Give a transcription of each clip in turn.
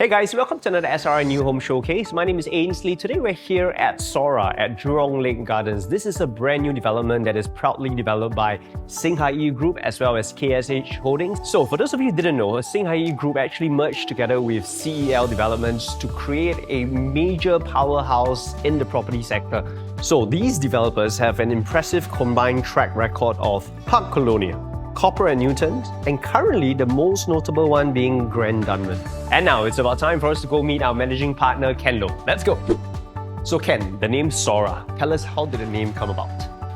Hey guys, welcome to another SRI New Home Showcase. My name is Ainsley. Today we're here at Sora at Jurong Lake Gardens. This is a brand new development that is proudly developed by SingHaiyi Group as well as KSH Holdings. So for those of you who didn't know, SingHaiyi Group actually merged together with CEL Developments to create a major powerhouse in the property sector. So these developers have an impressive combined track record of Park Colonia, Copper and Newton, and currently the most notable one being Grand Dunman. And now it's about time for us to go meet our managing partner, Ken Low. Let's go! So Ken, the name Sora, tell us how did the name come about?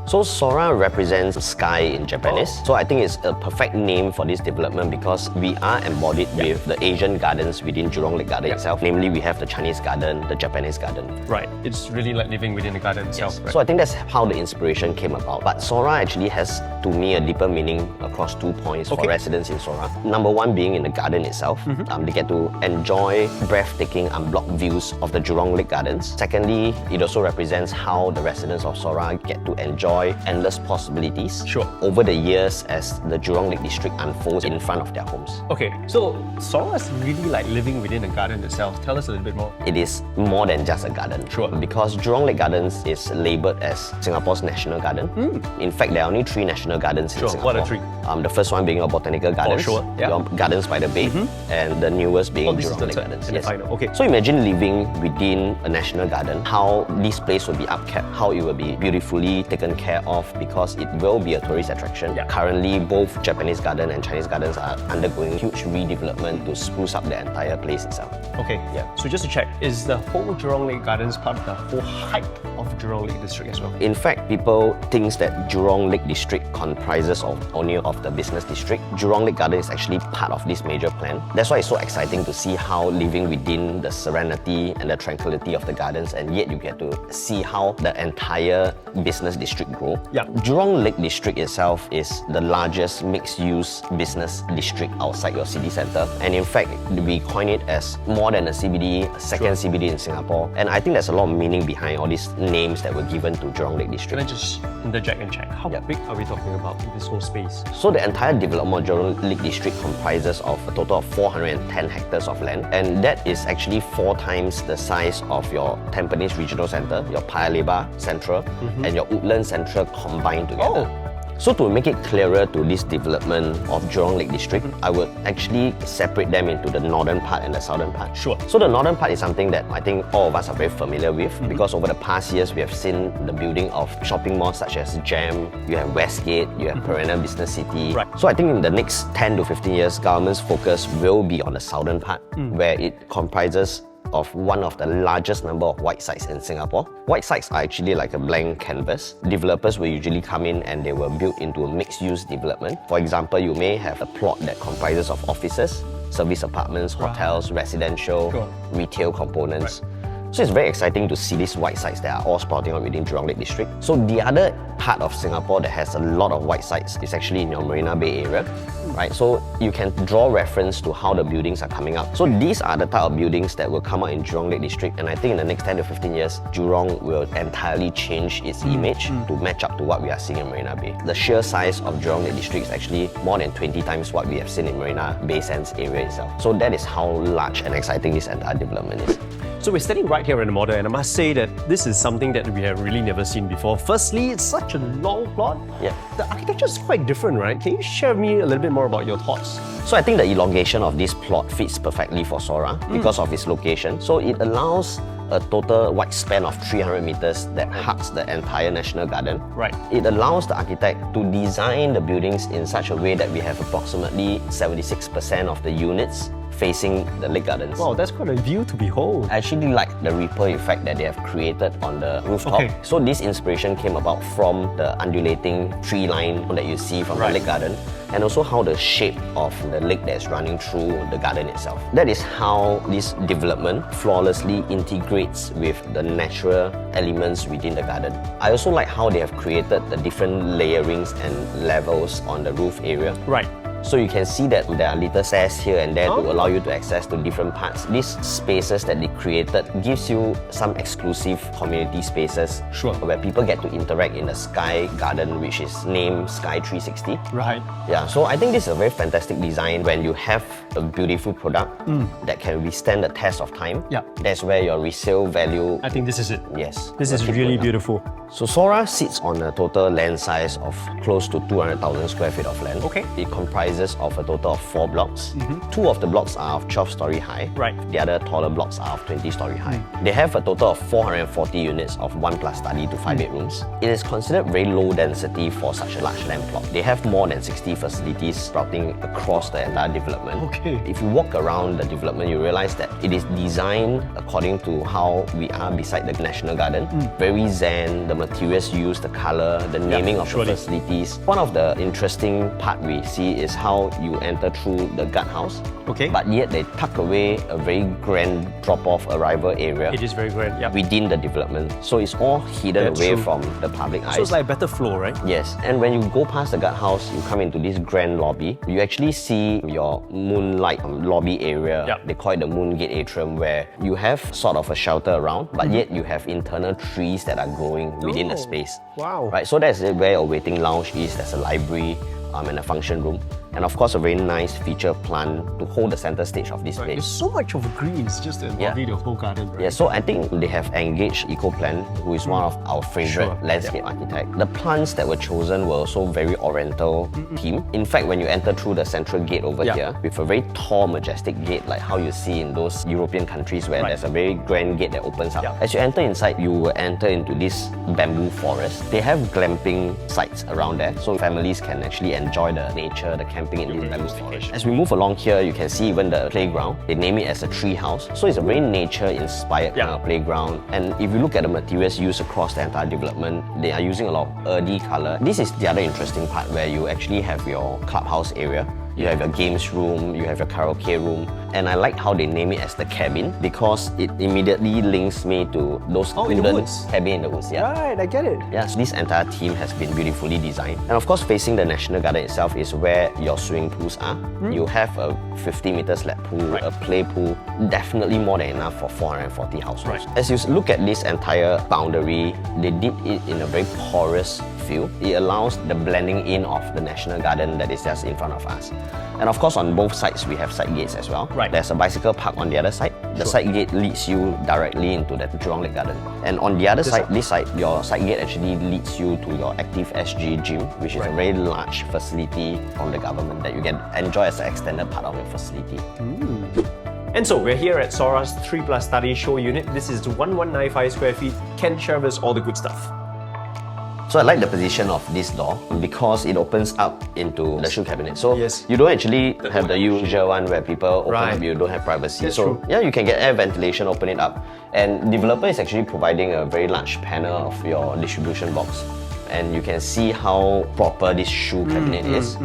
So Sora represents sky in Japanese. So I think it's a perfect name for this development because we are embodied with the Asian gardens within Jurong Lake Garden itself. Namely, we have the Chinese garden, the Japanese garden. Right, it's really like living within the garden itself. Yes. Right? So I think that's how the inspiration came about. But Sora actually has, to me, a deeper meaning across 2 points for residents in Sora. Number one being in the garden itself. They get to enjoy breathtaking unblocked views of the Jurong Lake Gardens. Secondly, it also represents how the residents of Sora get to enjoy endless possibilities over the years as the Jurong Lake district unfolds in front of their homes. Okay, so Sora is really like living within the garden itself. Tell us a little bit more. It is more than just a garden. Because Jurong Lake Gardens is labelled as Singapore's national garden. In fact, there are only 3 national gardens in Singapore. What are 3? The first one being a botanical gardens, Gardens by the Bay, and the newest being Jurong Lake Gardens. Yes. Okay. So imagine living within a national garden, how this place will be upkept, how it will be beautifully taken care of because it will be a tourist attraction. Currently, both Japanese garden and Chinese gardens are undergoing huge redevelopment to spruce up the entire place itself. Okay, so just to check, is the whole Jurong Lake Gardens part of the whole hype of Jurong Lake District as well? In fact, people think that Jurong Lake District comprises only of the business district. Jurong Lake Garden is actually part of this major plan. That's why it's so exciting to see how living within the serenity and the tranquility of the gardens, and yet you get to see how the entire business district grow. Jurong Lake District itself is the largest mixed-use business district outside your city centre. And in fact, we coin it as more than a CBD, a second CBD in Singapore. And I think there's a lot of meaning behind all these names that were given to Jurong Lake District. Can I just interject and check? How big are we talking about in this whole space? So the entire development of Jurong Lake District comprises of a total of 410 hectares of land. And that is actually 4 times the size of your Tampines Regional Centre, your Paya Lebar Central, and your Woodlands Central combined together. So to make it clearer to this development of Jurong Lake District, I would actually separate them into the northern part and the southern part. So the northern part is something that I think all of us are very familiar with because over the past years we have seen the building of shopping malls such as GEM, you have Westgate, you have Perenna Business City. So I think in the next 10 to 15 years, government's focus will be on the southern part where it comprises of one of the largest number of white sites in Singapore. White sites are actually like a blank canvas. Developers will usually come in and they will build into a mixed-use development. For example, you may have a plot that comprises of offices, service apartments, hotels, residential, retail components. So it's very exciting to see these white sites that are all sprouting up within Jurong Lake District. So the other part of Singapore that has a lot of white sites is actually in your Marina Bay area. So you can draw reference to how the buildings are coming up. So these are the type of buildings that will come out in Jurong Lake District, and I think in the next 10 to 15 years, Jurong will entirely change its image to match up to what we are seeing in Marina Bay. The sheer size of Jurong Lake District is actually more than 20 times what we have seen in Marina Bay Sands area itself. So that is how large and exciting this entire development is. So we're standing right here in the model, and I must say that this is something that we have really never seen before. Firstly, it's such a long plot. The architecture is quite different, right? Can you share with me a little bit more about your thoughts? So I think the elongation of this plot fits perfectly for Sora because of its location. So it allows a total wide span of 300 meters that hugs the entire National Garden. It allows the architect to design the buildings in such a way that we have approximately 76% of the units facing the lake gardens. Wow, that's quite a view to behold. I actually like the ripple effect that they have created on the rooftop. So this inspiration came about from the undulating tree line that you see from the lake garden, and also how the shape of the lake that is running through the garden itself. That is how this development flawlessly integrates with the natural elements within the garden. I also like how they have created the different layerings and levels on the roof area. So you can see that there are little stairs here and there to allow you to access to different parts. These spaces that they created gives you some exclusive community spaces where people get to interact in the Sky Garden, which is named Sky 360. Right. Yeah, so I think this is a very fantastic design. When you have a beautiful product that can withstand the test of time, that's where your resale value... I think this is it. Yes. This is really beautiful. So Sora sits on a total land size of close to 200,000 square feet of land. Okay. It comprises of a total of 4 blocks. 2 of the blocks are of 12-story high. Right. The other taller blocks are of 20-story high. They have a total of 440 units of 1+ study to 5 bedrooms. It is considered very low density for such a large land plot. They have more than 60 facilities sprouting across the entire development. Okay. If you walk around the development, you realize that it is designed according to how we are beside the National Garden. Very zen, the materials used, the color, the naming of the facilities. One of the interesting part we see is how you enter through the guardhouse. Okay. But yet they tuck away a very grand drop-off arrival area. It is very grand, yeah. Within the development. So it's all hidden away from the public eye. So it's like a better flow, right? Yes. And when you go past the guardhouse, you come into this grand lobby. You actually see your moonlight lobby area. They call it the moon gate atrium, where you have sort of a shelter around, but yet you have internal trees that are growing within the space. Wow. Right. So that's where your waiting lounge is. There's a library and a function room. And of course, a very nice feature plant to hold the center stage of this place. There's so much of greens just to embody the whole garden, right? Yeah, so I think they have engaged EcoPlan, who is one of our favorite landscape architects. The plants that were chosen were also very oriental theme. In fact, when you enter through the central gate over here, with a very tall, majestic gate, like how you see in those European countries where there's a very grand gate that opens up. As you enter inside, you will enter into this bamboo forest. They have glamping sites around there, so families can actually enjoy the nature, the camping in this bamboo forest. As we move along here, you can see even the playground. They name it as a tree house. So it's a very nature-inspired kind of playground. And if you look at the materials used across the entire development, they are using a lot of earthy color. This is the other interesting part where you actually have your clubhouse area. You have your games room, you have your karaoke room, and I like how they name it as the cabin because it immediately links me to those wooden cabin in the woods. Right, I get it. Yeah, so this entire theme has been beautifully designed. And of course, facing the National Garden itself is where your swimming pools are. You have a 50-meter slab pool, a play pool, definitely more than enough for 440 households. As you look at this entire boundary, they did it in a very porous feel. It allows the blending in of the National Garden that is just in front of us. And of course, on both sides, we have side gates as well. There's a bicycle park on the other side. The side gate leads you directly into the Jurong Lake Garden. And on the other side, this side, your side gate actually leads you to your Active SG gym, which is a very large facility from the government that you can enjoy as an extended part of your facility. And so we're here at Sora's 3+ study show unit. This is 1195 square feet. Ken, share with us all the good stuff. So I like the position of this door because it opens up into the shoe cabinet. So you don't actually have the usual one where people open up, you don't have privacy. So yeah, you can get air ventilation, open it up. And developer is actually providing a very large panel of your distribution box. And you can see how proper this shoe cabinet is.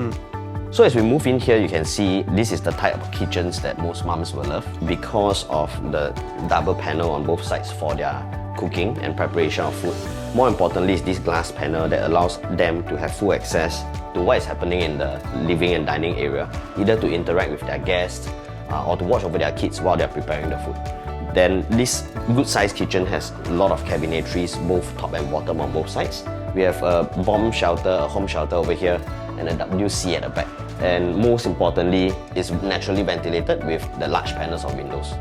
So as we move in here, you can see this is the type of kitchens that most mums will love because of the double panel on both sides for their cooking and preparation of food. More importantly is this glass panel that allows them to have full access to what is happening in the living and dining area, either to interact with their guests or to watch over their kids while they're preparing the food. Then this good-sized kitchen has a lot of cabinetries, both top and bottom on both sides. We have a bomb shelter, a home shelter over here, and a WC at the back. And most importantly, it's naturally ventilated with the large panels of windows.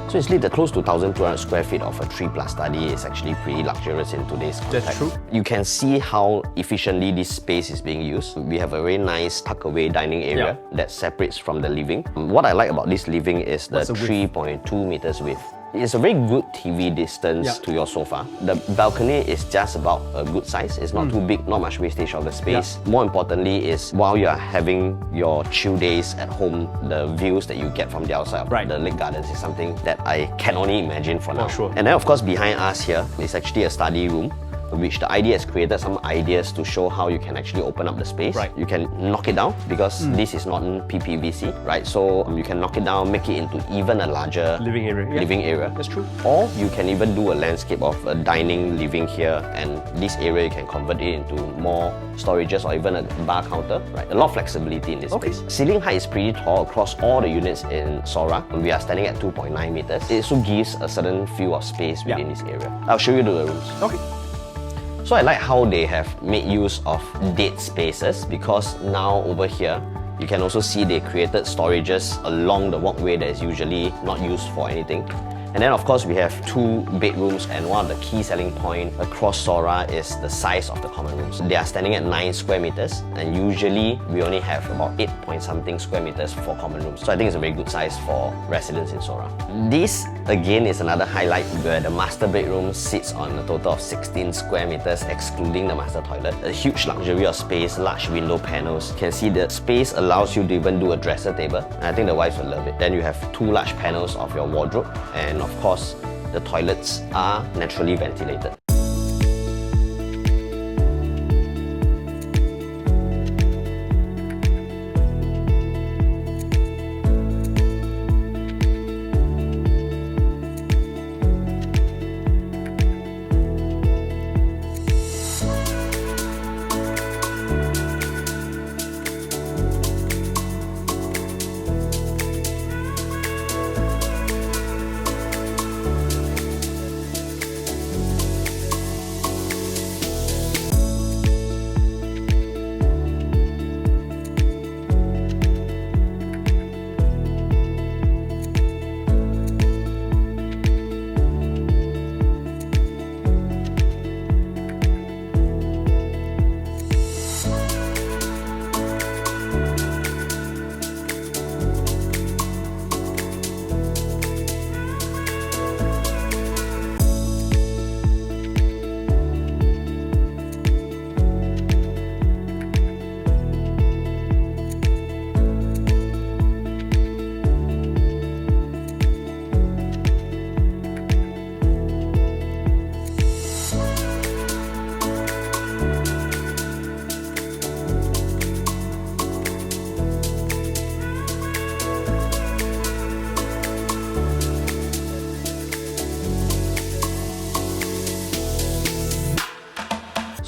So it's lit close to 1,200 square feet of a 3+ study is actually pretty luxurious in today's context. That's true. You can see how efficiently this space is being used. We have a very nice tuck-away dining area that separates from the living. What I like about this living is the 3.2 meters width. It's a very good TV distance to your sofa. The balcony is just about a good size. It's not too big, not much wastage of the space. More importantly is while you are having your chill days at home, the views that you get from the outside of the Lake Gardens is something that I can only imagine for now. And then of course behind us here is actually a study room which the idea has created some ideas to show how you can actually open up the space. Right. You can knock it down because this is not in PPVC, right? So you can knock it down, make it into even a larger Living area. Yeah. living area. That's true. Or you can even do a landscape of a dining, living here, and this area you can convert it into more storages or even a bar counter, right? A lot of flexibility in this space. Ceiling height is pretty tall across all the units in Sora. We are standing at 2.9 meters. It also gives a certain feel of space within this area. I'll show you the rooms. Okay. So I like how they have made use of dead spaces, because now over here, you can also see they created storages along the walkway that is usually not used for anything. And then of course we have 2 bedrooms, and one of the key selling points across Sora is the size of the common rooms. They are standing at 9 square meters, and usually we only have about 8 point something square meters for common rooms. So I think it's a very good size for residents in Sora. This again is another highlight where the master bedroom sits on a total of 16 square meters excluding the master toilet. A huge luxury of space, large window panels. You can see the space allows you to even do a dresser table, and I think the wives will love it. Then you have 2 large panels of your wardrobe, and of course, the toilets are naturally ventilated.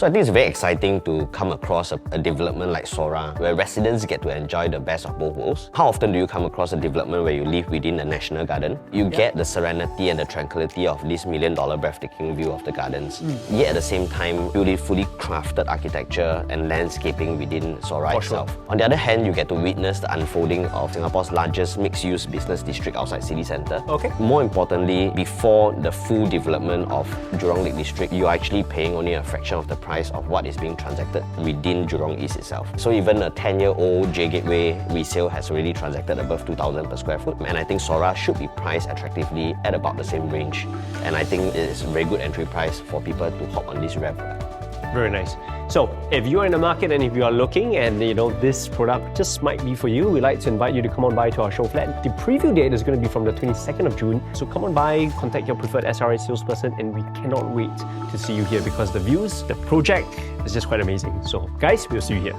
So I think it's very exciting to come across a development like Sora, where residents get to enjoy the best of both worlds. How often do you come across a development where you live within the National Garden? You get the serenity and the tranquility of this $1 million breathtaking view of the gardens. Yet at the same time, beautifully crafted architecture and landscaping within Sora itself. On the other hand, you get to witness the unfolding of Singapore's largest mixed-use business district outside city centre. More importantly, before the full development of Jurong Lake District, you're actually paying only a fraction of the price of what is being transacted within Jurong East itself. So even a 10-year-old J Gateway resale has already transacted above 2,000 per square foot, and I think Sora should be priced attractively at about the same range. And I think it is a very good entry price for people to hop on this rev. Very nice. So if you're in the market and if you are looking and this product just might be for you, we'd like to invite you to come on by to our Showflat. The preview date is going to be from the 22nd of June. So come on by, contact your preferred SRA salesperson, and we cannot wait to see you here because the views, the project is just quite amazing. So guys, we'll see you here.